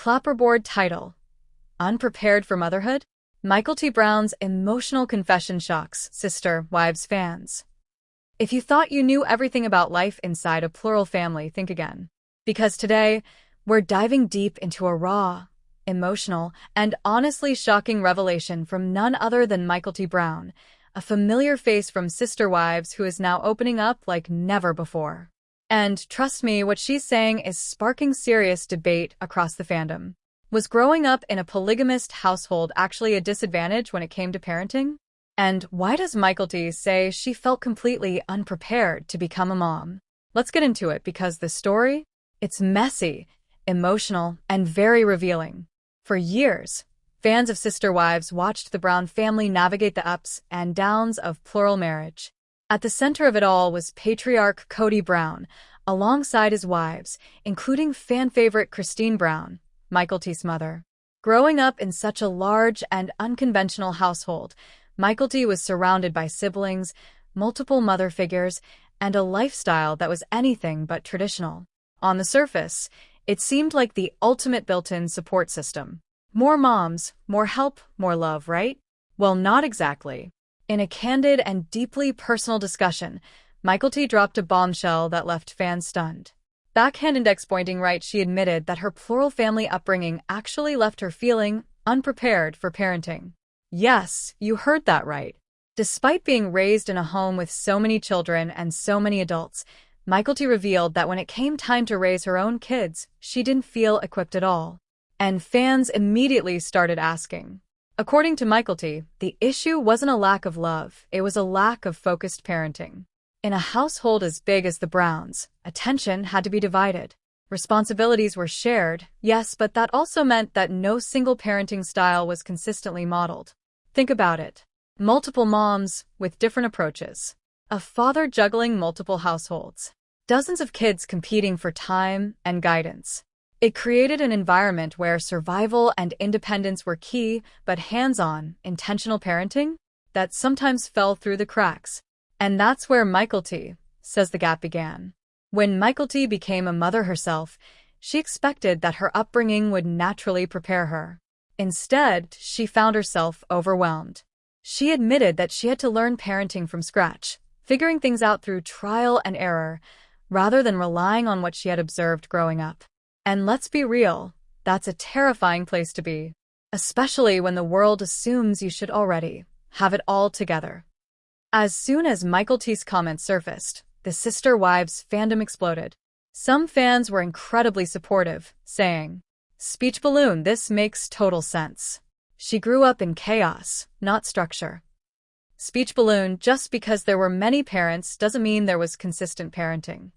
Clapperboard title: Unprepared for Motherhood? Mykelti Brown's emotional confession shocks sister, wives, fans. If you thought you knew everything about life inside a plural family, think again. Because today, we're diving deep into a raw, emotional, and honestly shocking revelation from none other than Mykelti Brown, a familiar face from Sister Wives who is now opening up like never before. And trust me, what she's saying is sparking serious debate across the fandom. Was growing up in a polygamist household actually a disadvantage when it came to parenting? And why does Mykelti say she felt completely unprepared to become a mom? Let's get into it because the story, it's messy, emotional, and very revealing. For years, fans of Sister Wives watched the Brown family navigate the ups and downs of plural marriage. At the center of it all was patriarch Kody Brown, alongside his wives, including fan favorite Christine Brown, Mykelti's mother. Growing up in such a large and unconventional household, Mykelti was surrounded by siblings, multiple mother figures, and a lifestyle that was anything but traditional. On the surface, it seemed like the ultimate built-in support system. More moms, more help, more love, right? Well, not exactly. In a candid and deeply personal discussion, Mykelti dropped a bombshell that left fans stunned. Backhand index pointing right, she admitted that her plural family upbringing actually left her feeling unprepared for parenting. Yes, you heard that right. Despite being raised in a home with so many children and so many adults, Mykelti revealed that when it came time to raise her own kids, she didn't feel equipped at all. And fans immediately started asking. According to Mykelti, the issue wasn't a lack of love, it was a lack of focused parenting. In a household as big as the Browns, attention had to be divided. Responsibilities were shared, yes, but that also meant that no single parenting style was consistently modeled. Think about it. Multiple moms with different approaches. A father juggling multiple households. Dozens of kids competing for time and guidance. It created an environment where survival and independence were key, but hands-on, intentional parenting that sometimes fell through the cracks. And that's where Mykelti says the gap began. When Mykelti became a mother herself, she expected that her upbringing would naturally prepare her. Instead, she found herself overwhelmed. She admitted that she had to learn parenting from scratch, figuring things out through trial and error, rather than relying on what she had observed growing up. And let's be real, that's a terrifying place to be, especially when the world assumes you should already have it all together. As soon as Mykelti's comments surfaced, the Sister Wives fandom exploded. Some fans were incredibly supportive, saying, "Speech balloon, this makes total sense. She grew up in chaos, not structure." Speech balloon, just because there were many parents doesn't mean there was consistent parenting.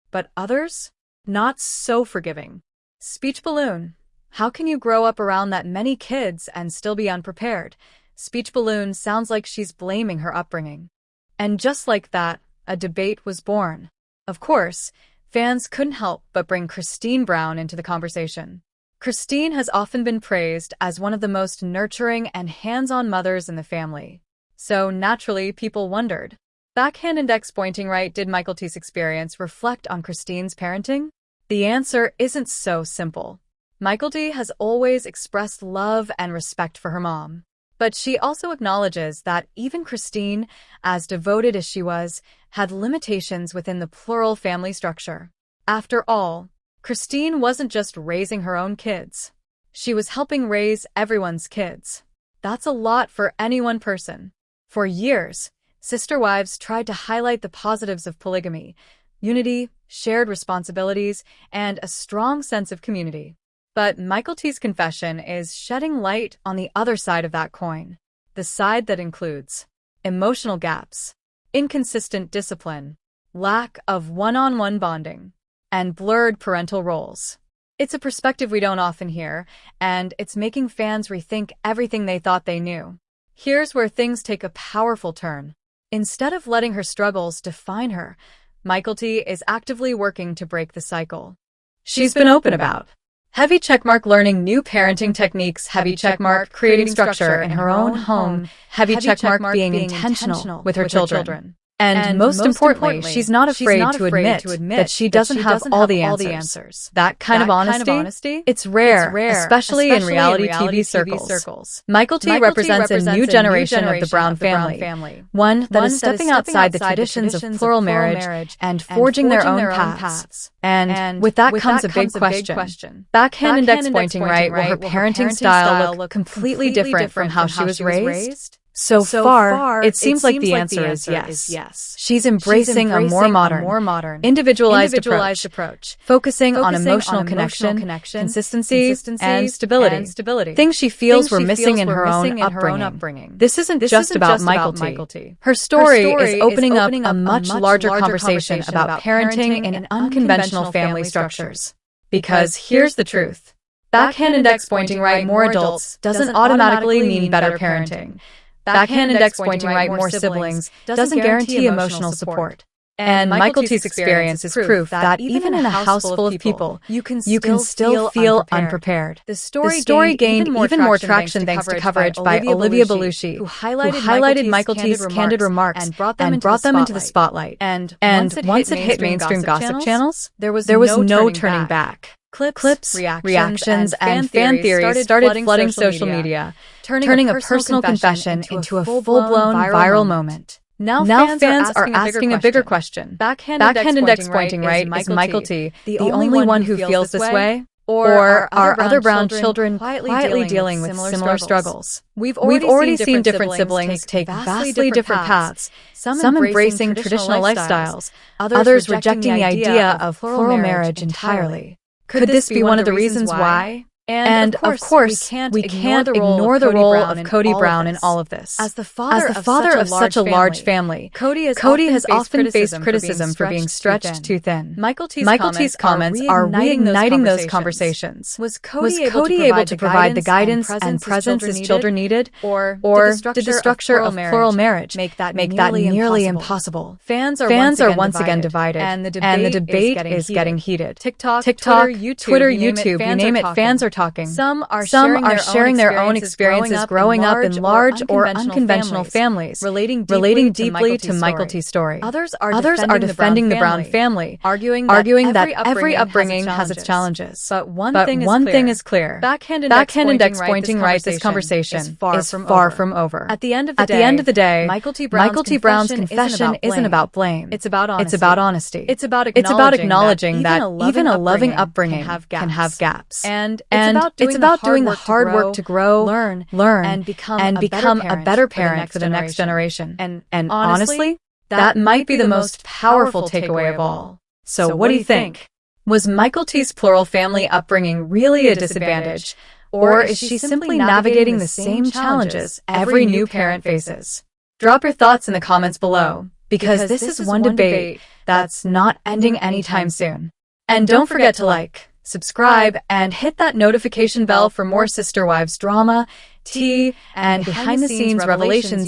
But others? Not so forgiving. Speech balloon, how can you grow up around that many kids and still be unprepared? Speech balloon sounds like she's blaming her upbringing. And just like that, a debate was born. Of course, fans couldn't help but bring Christine Brown into the conversation. Christine has often been praised as one of the most nurturing and hands-on mothers in the family. So naturally, people wondered. Backhand index pointing right, did Mykelti's experience reflect on Christine's parenting? The answer isn't so simple. Mykelti has always expressed love and respect for her mom. But she also acknowledges that even Christine, as devoted as she was, had limitations within the plural family structure. After all, Christine wasn't just raising her own kids. She was helping raise everyone's kids. That's a lot for any one person. For years, Sister Wives tried to highlight the positives of polygamy, unity, shared responsibilities, and a strong sense of community. But Mykelti's confession is shedding light on the other side of that coin, the side that includes emotional gaps, inconsistent discipline, lack of one-on-one bonding, and blurred parental roles. It's a perspective we don't often hear, and it's making fans rethink everything they thought they knew. Here's where things take a powerful turn. Instead of letting her struggles define her, Mykelti is actively working to break the cycle. She's been open about heavy checkmark learning new parenting techniques, heavy checkmark creating structure in her own home, heavy checkmark being intentional with her children. And most importantly, she's not afraid to admit that she doesn't have all the answers. That kind of honesty, it's rare, especially in reality TV circles. Mykelti represents a new generation of the Brown family, one that is stepping outside the traditions of plural marriage and forging their own paths. And with that comes a big question. Backhand index pointing right, will her parenting style look completely different from how she was raised? So far, it seems like the answer is yes. She's embracing a more modern, individualized approach, focusing on emotional connection, consistency, and stability. Things she feels were missing in her own upbringing. This isn't just about Mykelti. Her story is opening up a much larger conversation about parenting in unconventional family structures. Because here's the truth. Backhand index pointing right more adults doesn't automatically mean better parenting. Backhand index pointing right more siblings doesn't guarantee emotional support. And Mykelti's experience is proof that even in a house full of people, you can still feel unprepared. The story gained even more traction thanks to coverage by Olivia Belushi, who highlighted Mykelti's candid remarks and brought them into the spotlight. And once it hit mainstream gossip channels, there was no turning back. Clips, reactions, and fan theories started flooding social media, turning a personal confession into a full-blown viral moment. Now fans are asking a bigger question. Backhand index pointing right, is Mykelti the only one who feels this way? Or are other brown children quietly dealing with similar struggles? We've already seen different siblings take vastly different paths, some embracing traditional lifestyles, others rejecting the idea of plural marriage entirely. Could this be one of the reasons why? And of course, we can't ignore the role of Cody Brown in all of this. As the father of such a large family, Cody has often faced criticism for being stretched too thin. Mykelti's comments are reigniting those conversations. Was Cody able to provide the guidance and presence his children needed? Or did the structure of plural marge make that nearly impossible? Fans are once again divided, and the debate is getting heated. TikTok, Twitter, YouTube, you name it, fans are talking. Some are sharing their own experiences growing up in large or unconventional families, relating deeply to Mykelti's story. Others are defending the Brown family, arguing that every upbringing has its challenges. But one thing is clear. Backhand index pointing right, this conversation is far from over. At the end of the day, Mykelti Brown's confession isn't about blame. It's about honesty. It's about acknowledging that even a loving upbringing can have gaps. And it's about doing the hard work to grow, learn, and become a better parent for the next generation. And honestly, that might be the most powerful takeaway of all. So what do you think? Was Mykelti's plural family upbringing really a disadvantage? Or is she simply navigating the same challenges every new parent faces? Drop your thoughts in the comments below, because this is one debate that's not ending anytime soon. And don't forget to like, subscribe, and hit that notification bell for more Sister Wives drama, tea, and behind-the-scenes revelations you